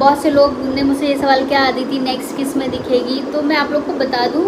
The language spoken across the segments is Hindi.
बहुत से लोग ने मुझसे ये सवाल किया अदिति नेक्स्ट किस में दिखेगी, तो मैं आप लोग को बता दूं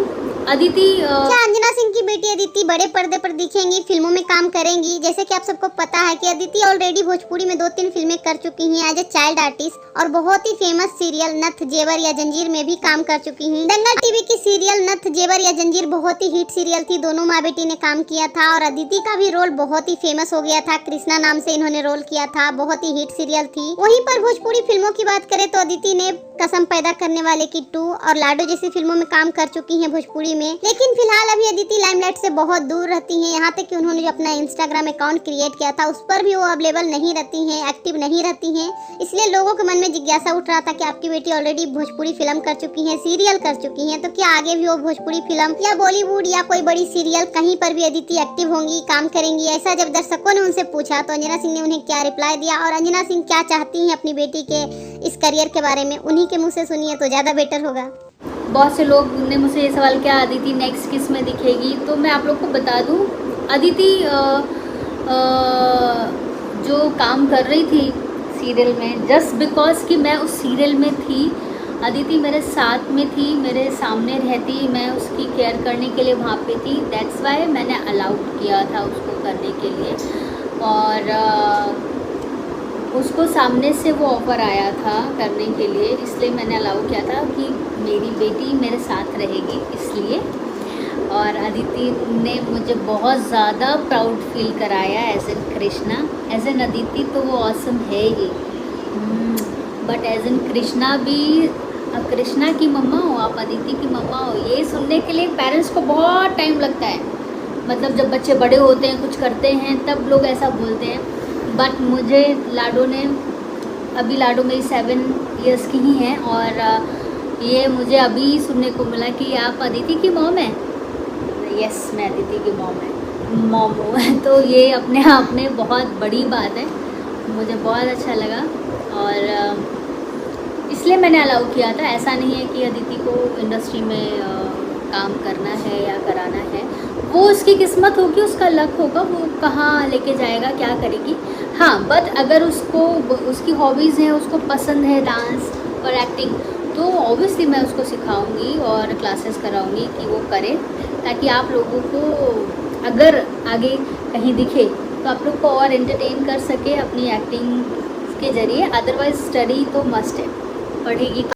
अदिति क्या अंजना सिंह की बेटी अदिति बड़े पर्दे पर दिखेंगी, फिल्मों में काम करेंगी? जैसे कि आप सबको पता है कि अदिति ऑलरेडी भोजपुरी में 2-3 फिल्में कर चुकी हैं एज ए चाइल्ड आर्टिस्ट और बहुत ही फेमस सीरियल नथ जेवर या जंजीर में भी काम कर चुकी हैं। दंगल टीवी की सीरियल नथ जेवर या जंजीर बहुत ही हिट सीरियल थी, दोनों माँ बेटी ने काम किया था और अदिति का भी रोल बहुत ही फेमस हो गया था। कृष्णा नाम से इन्होंने रोल किया था, बहुत ही हिट सीरियल थी। वहीं पर भोजपुरी फिल्मों की बात करें तो अदिति ने कसम पैदा करने वाले की 2 और लाडो जैसी फिल्मों में काम कर चुकी हैं भोजपुरी में। लेकिन फिलहाल अभी अदिति लाइमलाइट से बहुत दूर रहती हैं, यहाँ तक कि उन्होंने जो अपना इंस्टाग्राम अकाउंट क्रिएट किया था उस पर भी वो अवेलेबल नहीं रहती हैं, एक्टिव नहीं रहती हैं। इसलिए लोगों के मन में जिज्ञासा उठ रहा था कि आपकी बेटी ऑलरेडी भोजपुरी फिल्म कर चुकी है, सीरियल कर चुकी है, तो क्या आगे भी वो भोजपुरी फिल्म या बॉलीवुड या कोई बड़ी सीरियल कहीं पर भी अदिति एक्टिव होंगी, काम करेंगी? ऐसा जब दर्शकों ने उनसे पूछा तो अंजना सिंह ने उन्हें क्या रिप्लाई दिया और अंजना सिंह क्या चाहती हैं अपनी बेटी के इस करियर के बारे में, उन्हीं के मुँह से सुनिए तो ज़्यादा बेटर होगा। बहुत से लोग ने मुझसे ये सवाल किया अदिति नेक्स्ट किस में दिखेगी, तो मैं आप लोग को बता दूं अदिति जो काम कर रही थी सीरियल में, जस्ट बिकॉज कि मैं उस सीरियल में थी, अदिति मेरे साथ में थी, मेरे सामने रहती, मैं उसकी केयर करने के लिए वहाँ पे थी, दैट्स वाई मैंने अलाउड किया था उसको करने के लिए। और उसको सामने से वो ऑफ़र आया था करने के लिए, इसलिए मैंने अलाउ किया था कि मेरी बेटी मेरे साथ रहेगी इसलिए। और अदिति ने मुझे बहुत ज़्यादा प्राउड फील कराया as an Krishna. As an Aditi तो वो ऑसम है ही, बट एज एन कृष्णा भी, कृष्णा की मम्मा हो आप, अदिति की मम्मा हो, ये सुनने के लिए पेरेंट्स को बहुत टाइम लगता है। मतलब जब बच्चे बड़े होते हैं कुछ करते हैं तब लोग ऐसा बोलते हैं, बट मुझे लाडो ने, अभी लाडो मेरी 7 इयर्स की ही हैं और ये मुझे अभी सुनने को मिला कि आप अदिति की मॉम हैं। यस, मैं अदिति की मॉम हूँ। तो ये अपने आप में बहुत बड़ी बात है, मुझे बहुत अच्छा लगा और इसलिए मैंने अलाउ किया था। ऐसा नहीं है कि अदिति को इंडस्ट्री में काम करना है या कराना है, वो उसकी किस्मत होगी, उसका लक होगा, वो कहाँ लेके जाएगा, क्या करेगी। हाँ, बट अगर उसको उसकी हॉबीज़ हैं, उसको पसंद है डांस और एक्टिंग, तो ऑब्वियसली मैं उसको सिखाऊंगी और क्लासेस कराऊंगी कि वो करे, ताकि आप लोगों को अगर आगे कहीं दिखे तो आप लोग को और एंटरटेन कर सके अपनी एक्टिंग के ज़रिए। अदरवाइज़ स्टडी तो मस्ट है, पढ़ेगी